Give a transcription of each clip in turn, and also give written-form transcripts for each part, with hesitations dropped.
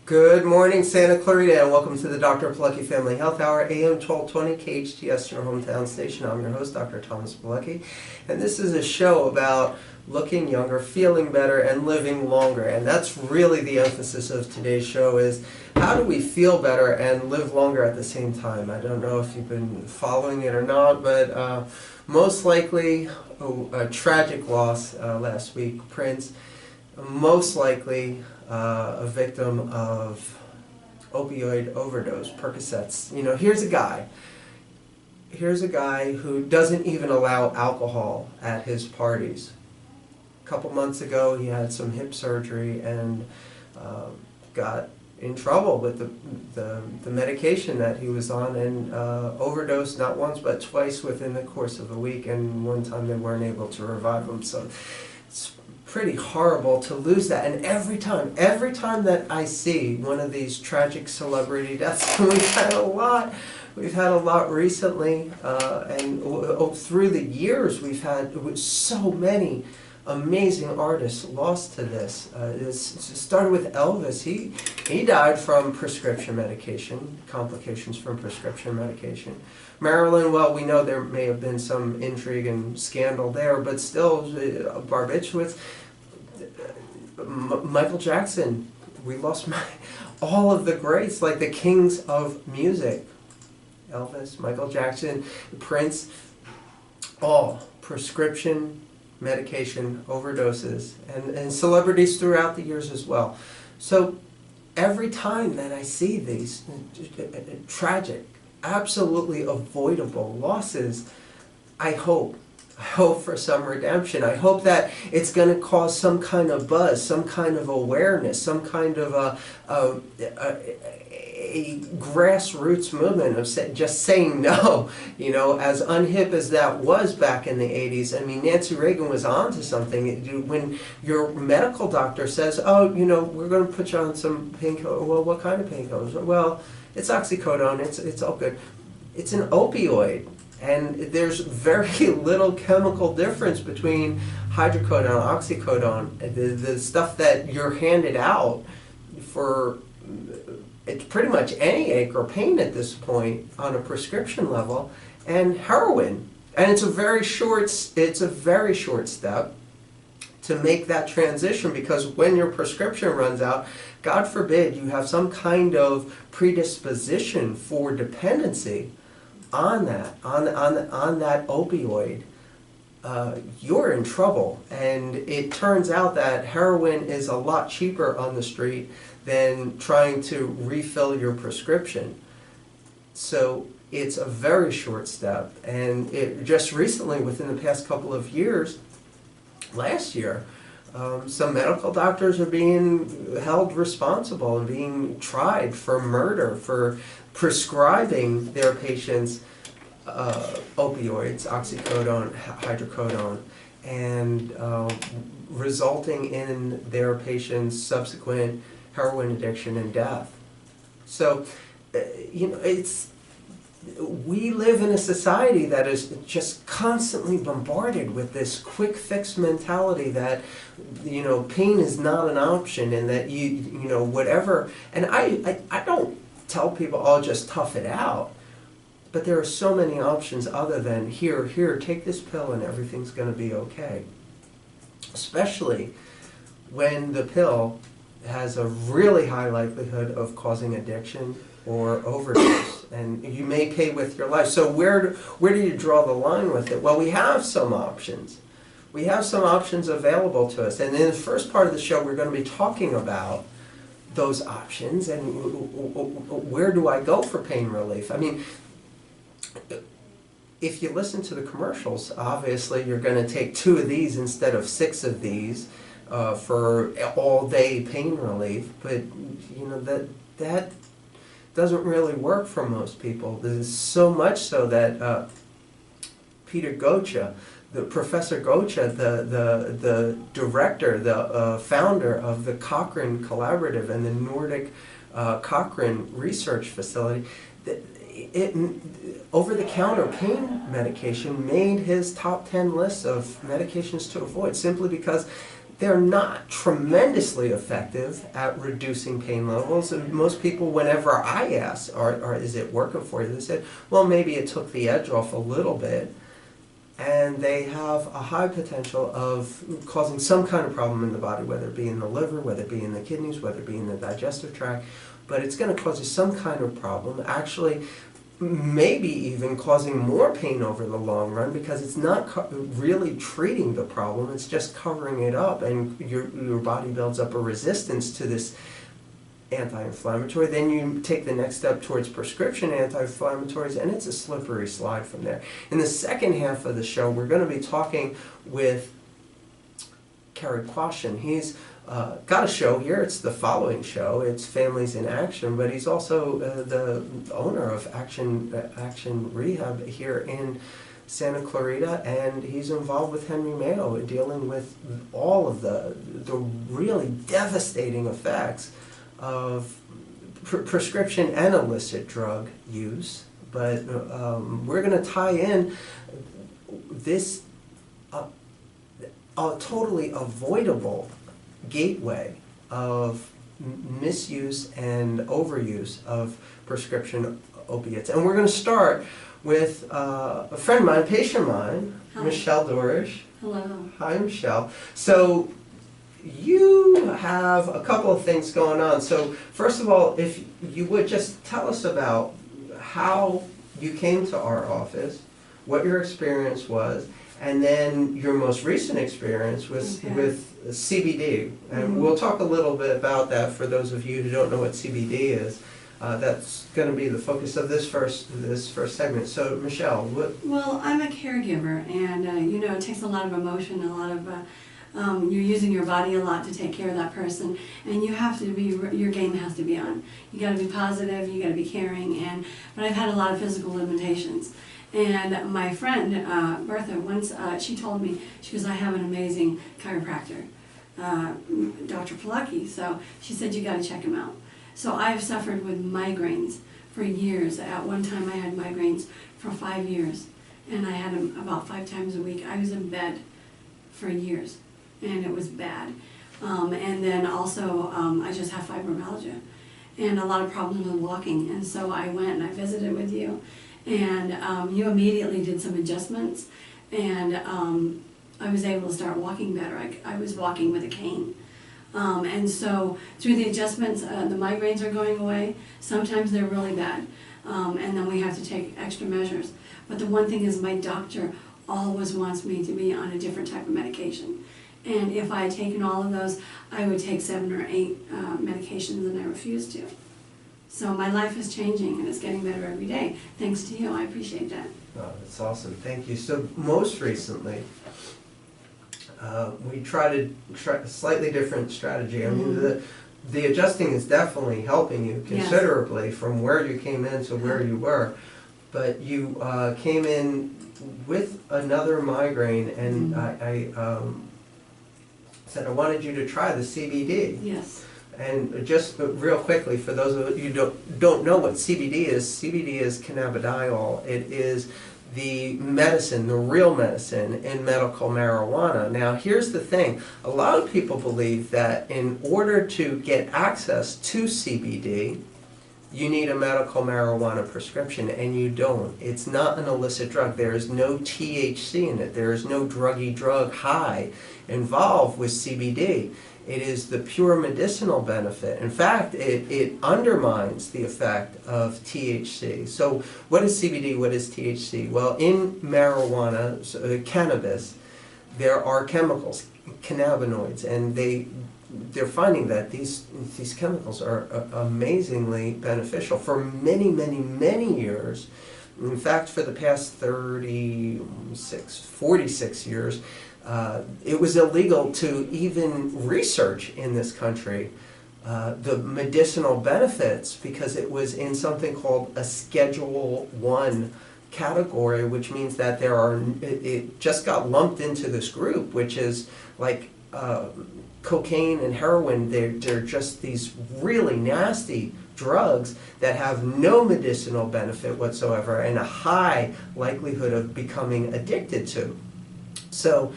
Good morning, Santa Clarita, and welcome to the Dr. Pilecki Family Health Hour, AM 1220, KHTS, your hometown station. I'm your host, Dr. Thomas Pilecki, and this is a show about looking younger, feeling better, and living longer. And that's really the emphasis of today's show is how do we feel better and live longer at the same time? I don't know if you've been following it or not, but most likely a tragic loss last week, Prince. Most likely a victim of opioid overdose, Percocets. You know, here's a guy who doesn't even allow alcohol at his parties. A couple months ago he had some hip surgery and got in trouble with the medication that he was on and overdosed not once but twice within the course of a week, and one time they weren't able to revive him. So it's pretty horrible to lose that. And every time that I see one of these tragic celebrity deaths, and we've had a lot recently, and through the years we've had so many amazing artists lost to this. It started with Elvis. He died from prescription medication, complications from prescription medication. Marilyn, well, we know there may have been some intrigue and scandal there, but still, barbiturates. Michael Jackson, we lost all of the greats, like the kings of music. Elvis, Michael Jackson, Prince, all prescription medication overdoses, and celebrities throughout the years as well. So every time that I see these tragic, absolutely avoidable losses, I hope for some redemption. I hope that it's going to cause some kind of buzz, some kind of awareness, some kind of a grassroots movement of just saying no. You know, as unhip as that was back in the 80s, I mean, Nancy Reagan was on to something. When your medical doctor says, oh, you know, we're going to put you on some painkillers. Well, what kind of painkillers? Well, it's oxycodone. It's all good. It's an opioid. And there's very little chemical difference between hydrocodone, oxycodone, the stuff that you're handed out for it's pretty much any ache or pain at this point on a prescription level, and heroin. And it's a very short step to make that transition, because when your prescription runs out, God forbid you have some kind of predisposition for dependency on that opioid, you're in trouble. And it turns out that heroin is a lot cheaper on the street than trying to refill your prescription. So it's a very short step. And it just recently, within the past couple of years, last year, some medical doctors are being held responsible and being tried for murder, for prescribing their patients opioids, oxycodone, hydrocodone, and resulting in their patients' subsequent heroin addiction and death. So, you know, we live in a society that is just constantly bombarded with this quick fix mentality that, you know, pain is not an option, and that you know, whatever. And I don't tell people, oh, just tough it out. But there are so many options other than here, take this pill and everything's going to be okay. Especially when the pill has a really high likelihood of causing addiction or overdose, and you may pay with your life. So where do you draw the line with it? Well, we have some options. We have some options available to us, and in the first part of the show we're going to be talking about those options and where do I go for pain relief. I mean, if you listen to the commercials, obviously you're going to take 2 of these instead of 6 of these for all-day pain relief, but you know that doesn't really work for most people. There's so much so that Peter Gocha, Professor Gocha, the director, the founder of the Cochrane Collaborative and the Nordic Cochrane Research Facility, over-the-counter pain medication made his top 10 lists of medications to avoid, simply because they're not tremendously effective at reducing pain levels. And most people, whenever I ask, is it working for you? They said, well, maybe it took the edge off a little bit. And they have a high potential of causing some kind of problem in the body, whether it be in the liver, whether it be in the kidneys, whether it be in the digestive tract. But it's going to cause you some kind of problem, actually maybe even causing more pain over the long run, because it's not really treating the problem, it's just covering it up, and your body builds up a resistance to this anti-inflammatory. Then you take the next step towards prescription anti-inflammatories, and it's a slippery slide from there. In the second half of the show, we're going to be talking with Kerry Quashin. He's got a show here. It's the following show. It's Families in Action, but he's also the owner of Action Rehab here in Santa Clarita, and he's involved with Henry Mayo dealing with all of the really devastating effects of prescription and illicit drug use. But we're going to tie in this a totally avoidable gateway of misuse and overuse of prescription opiates. And we're going to start with a friend of mine, a patient of mine, hi. Michelle Dorish. Hello. Hi, Michelle. So you have a couple of things going on. So first of all, if you would just tell us about how you came to our office, what your experience was, and then your most recent experience with CBD. And we'll talk a little bit about that for those of you who don't know what CBD is. That's going to be the focus of this first segment. So, Michelle, what? Well, I'm a caregiver, and you know, it takes a lot of emotion, a lot of you're using your body a lot to take care of that person, and you have to be, your game has to be on. You got to be positive, you got to be caring, but I've had a lot of physical limitations. And my friend, Bertha, once she told me, she goes, I have an amazing chiropractor, Dr. Palaki. So she said, you got to check him out. So I've suffered with migraines for years. At one time I had migraines for 5 years, and I had them about 5 times a week. I was in bed for years, and it was bad. And then also I just have fibromyalgia and a lot of problems with walking. And so I went and I visited with you, and you immediately did some adjustments, and I was able to start walking better. I was walking with a cane. And so through the adjustments, the migraines are going away. Sometimes they're really bad, and then we have to take extra measures. But the one thing is, my doctor always wants me to be on a different type of medication. And if I had taken all of those, I would take 7 or 8 medications, and I refuse to. So my life is changing, and it's getting better every day. Thanks to you. I appreciate that. Oh, that's awesome. Thank you. So most recently, we try a slightly different strategy. I mean, the adjusting is definitely helping you considerably, yes, from where you came in to where you were. But you came in with another migraine, and I said I wanted you to try the CBD. Yes. And just real quickly, for those of you who don't know what CBD is cannabidiol. It is the medicine, the real medicine in medical marijuana. Now, here's the thing. A lot of people believe that in order to get access to CBD, you need a medical marijuana prescription, and you don't. It's not an illicit drug. There is no THC in it. There is no druggy drug high involved with CBD. It is the pure medicinal benefit. In fact, it undermines the effect of THC. So what is CBD? What is THC? Well, in marijuana, cannabis, there are chemicals, cannabinoids, and they're finding that these chemicals are amazingly beneficial for many, many, many years. In fact, for the past 46 years, it was illegal to even research in this country the medicinal benefits, because it was in something called a Schedule I category, which means that it just got lumped into this group, which is like cocaine and heroin. They're just these really nasty drugs that have no medicinal benefit whatsoever and a high likelihood of becoming addicted to. So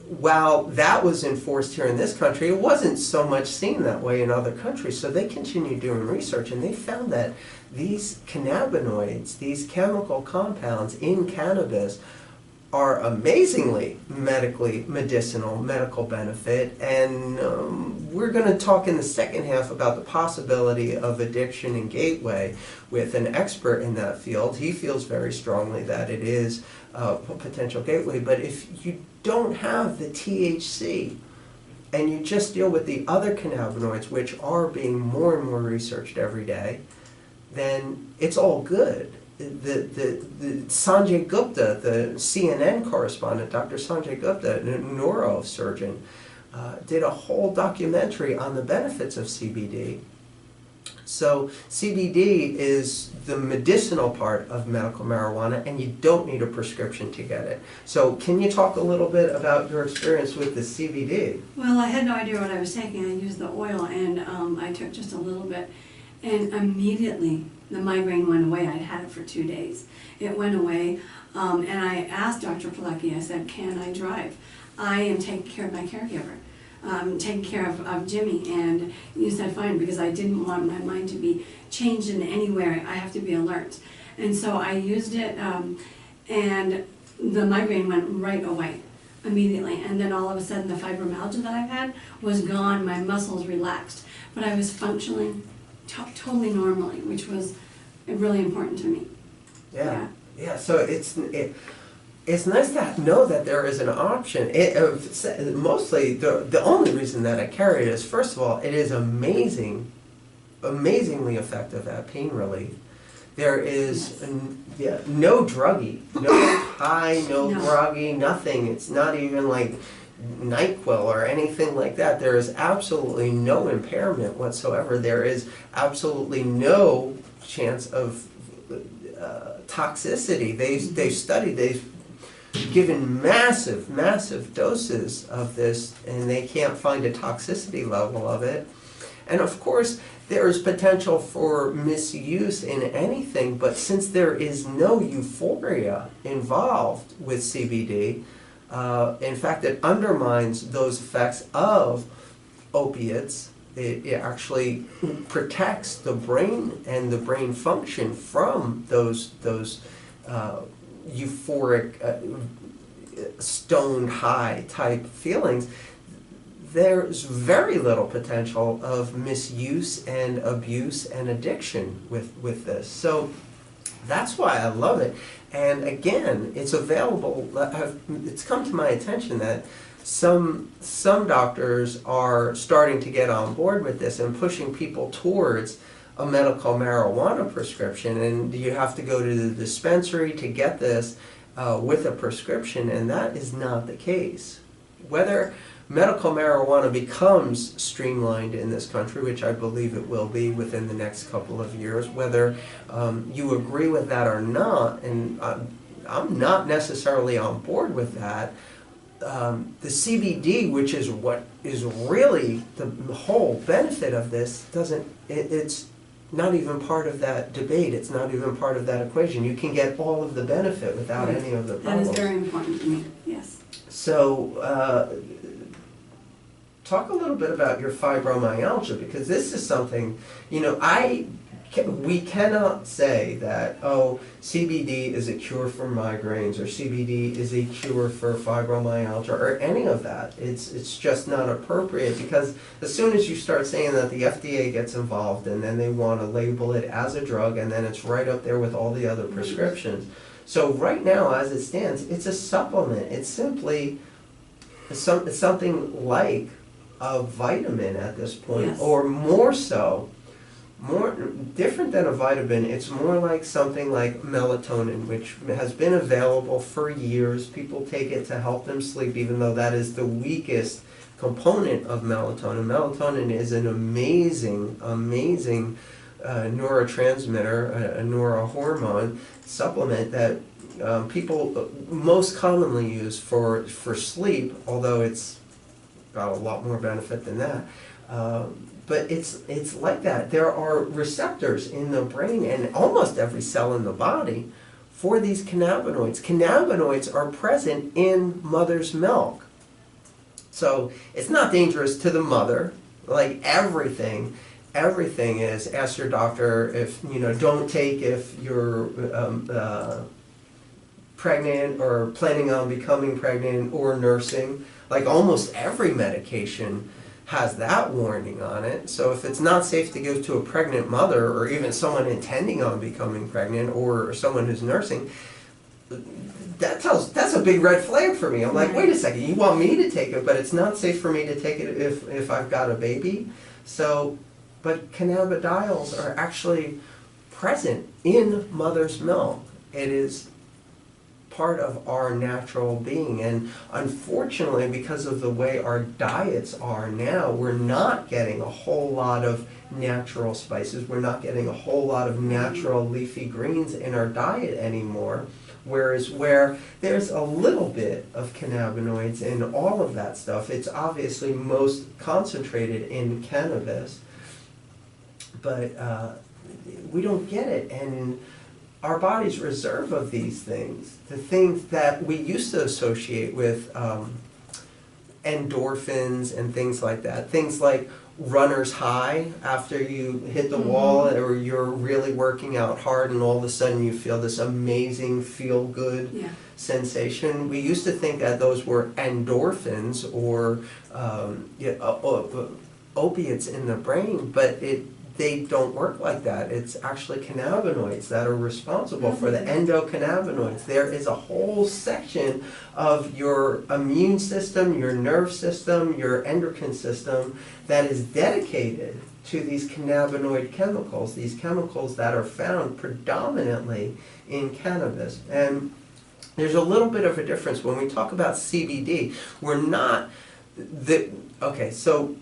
while that was enforced here in this country, it wasn't so much seen that way in other countries. So they continued doing research, and they found that these cannabinoids, these chemical compounds in cannabis, are amazingly medical benefit, and we're going to talk in the second half about the possibility of addiction and gateway with an expert in that field. He feels very strongly that it is a potential gateway, but if you don't have the THC and you just deal with the other cannabinoids, which are being more and more researched every day, then it's all good. The Sanjay Gupta, the CNN correspondent, Dr. Sanjay Gupta, a neurosurgeon, did a whole documentary on the benefits of CBD. So CBD is the medicinal part of medical marijuana, and you don't need a prescription to get it. So can you talk a little bit about your experience with the CBD? Well, I had no idea what I was taking. I used the oil, and I took just a little bit, and immediately the migraine went away. I'd had it for 2 days. It went away, and I asked Dr. Pilecki, I said, can I drive? I am taking care of my caregiver. Taking care of Jimmy, and you said fine, because I didn't want my mind to be changed in any way. I have to be alert. And so I used it, and the migraine went right away immediately. And then all of a sudden the fibromyalgia that I've had was gone, my muscles relaxed. But I was functioning totally normally, which was really important to me. Yeah. So it's nice to know that there is an option. Mostly, the only reason that I carry it is, first of all, it is amazingly effective at pain relief. There is no druggy, no high, no groggy, nothing. It's not even like NyQuil or anything like that. There is absolutely no impairment whatsoever. There is absolutely no chance of toxicity. They've studied, they've given massive doses of this, and they can't find a toxicity level of it. And of course, there is potential for misuse in anything, but since there is no euphoria involved with CBD, in fact, it undermines those effects of opiates. It actually protects the brain and the brain function from those euphoric, stoned high type feelings. There's very little potential of misuse and abuse and addiction with this. So that's why I love it. And again, it's available. It's come to my attention that some doctors are starting to get on board with this and pushing people towards a medical marijuana prescription, and you have to go to the dispensary to get this with a prescription, and that is not the case. Whether medical marijuana becomes streamlined in this country, which I believe it will be within the next couple of years, whether you agree with that or not, and I'm not necessarily on board with that, the CBD, which is what is really the whole benefit of this, it's not even part of that debate. It's not even part of that equation. You can get all of the benefit without any of the problems. That is very important to me, yes. So, talk a little bit about your fibromyalgia, because this is something, we cannot say that, oh, CBD is a cure for migraines, or CBD is a cure for fibromyalgia, or any of that. It's just not appropriate, because as soon as you start saying that, the FDA gets involved, and then they want to label it as a drug, and then it's right up there with all the other prescriptions. So right now, as it stands, it's a supplement. It's simply something like a vitamin at this point, yes. Or more so. More different than a vitamin, it's more like something like melatonin, which has been available for years. People take it to help them sleep, even though that is the weakest component of melatonin. Melatonin is an amazing neurotransmitter, a neurohormone supplement that people most commonly use for sleep, although it's got a lot more benefit than that. But it's like that. There are receptors in the brain and almost every cell in the body for these cannabinoids. Cannabinoids are present in mother's milk. So it's not dangerous to the mother, like everything. Everything is, ask your doctor if, don't take if you're pregnant or planning on becoming pregnant or nursing. Like almost every medication has that warning on it. So if it's not safe to give to a pregnant mother or even someone intending on becoming pregnant or someone who's nursing, that's a big red flag for me. I'm like, wait a second, you want me to take it, but it's not safe for me to take it if I've got a baby. So, but cannabidiols are actually present in mother's milk. It is part of our natural being, and unfortunately, because of the way our diets are now, we're not getting a whole lot of natural spices. We're not getting a whole lot of natural leafy greens in our diet anymore. Whereas where there's a little bit of cannabinoids in all of that stuff, it's obviously most concentrated in cannabis, but we don't get it. And our body's reserve of these things, the things that we used to associate with endorphins and things like that, things like runner's high after you hit the wall or you're really working out hard and all of a sudden you feel this amazing feel-good sensation. We used to think that those were endorphins or opiates in the brain, but they don't work like that. It's actually cannabinoids that are responsible for the endocannabinoids. There is a whole section of your immune system, your nerve system, your endocrine system that is dedicated to these cannabinoid chemicals, these chemicals that are found predominantly in cannabis. And there's a little bit of a difference when we talk about CBD. We're not so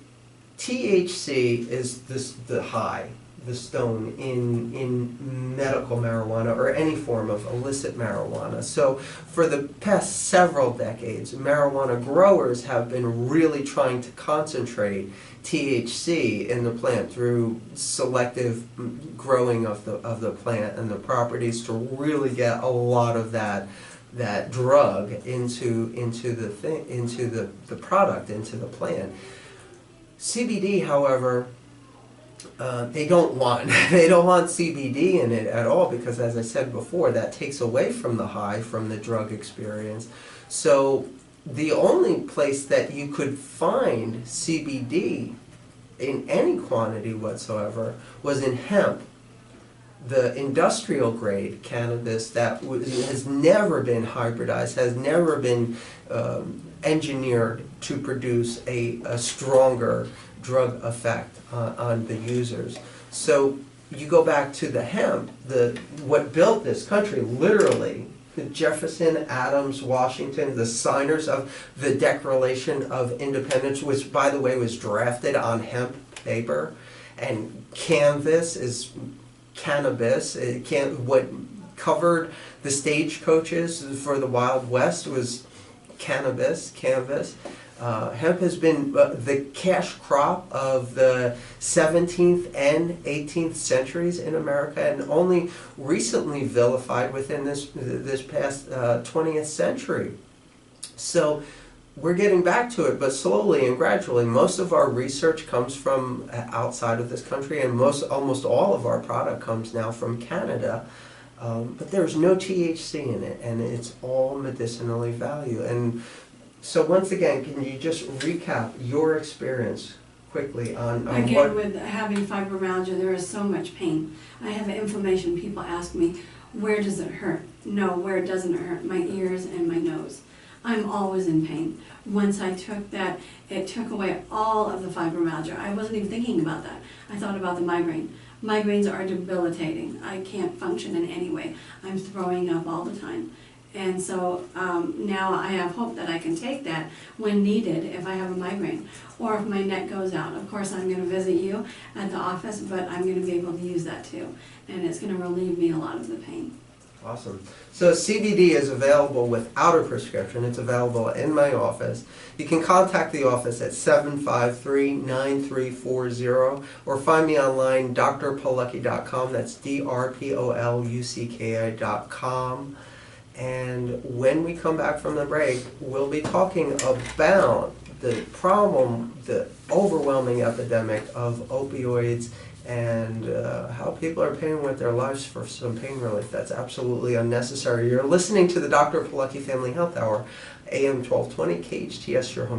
THC is the high, the stone in medical marijuana or any form of illicit marijuana. So for the past several decades, marijuana growers have been really trying to concentrate THC in the plant through selective growing of the plant and the properties to really get a lot of that drug into the product, into the plant. CBD, however, they don't want CBD in it at all because, as I said before, that takes away from the high, from the drug experience. So the only place that you could find CBD in any quantity whatsoever was in hemp, the industrial grade cannabis that has never been hybridized, has never been engineered to produce a stronger drug effect on the users. So you go back to the hemp, what built this country, literally, Jefferson, Adams, Washington, the signers of the Declaration of Independence, which, by the way, was drafted on hemp paper, and canvas is cannabis. What covered the stagecoaches for the Wild West was canvas. Hemp has been the cash crop of the 17th and 18th centuries in America, and only recently vilified within this past 20th century. So we're getting back to it, but slowly and gradually. Most of our research comes from outside of this country, and almost all of our product comes now from Canada. But there's no THC in it, and it's all medicinally valued. And so once again, can you just recap your experience quickly on Again, with having fibromyalgia, there is so much pain. I have inflammation. People ask me, where does it hurt? No, where doesn't it hurt? My ears and my nose. I'm always in pain. Once I took that, it took away all of the fibromyalgia. I wasn't even thinking about that. I thought about the migraine. Migraines are debilitating. I can't function in any way. I'm throwing up all the time. And so now I have hope that I can take that when needed if I have a migraine or if my neck goes out. Of course, I'm going to visit you at the office, but I'm going to be able to use that too. And it's going to relieve me a lot of the pain. Awesome. So CBD is available without a prescription. It's available in my office. You can contact the office at 753-9340 or find me online, drpolucki.com. That's drpolucki.com. And when we come back from the break, we'll be talking about the problem, the overwhelming epidemic of opioids and how people are paying with their lives for some pain relief. That's absolutely unnecessary. You're listening to the Dr. Pilecki Family Health Hour, AM 1220, KHTS, your home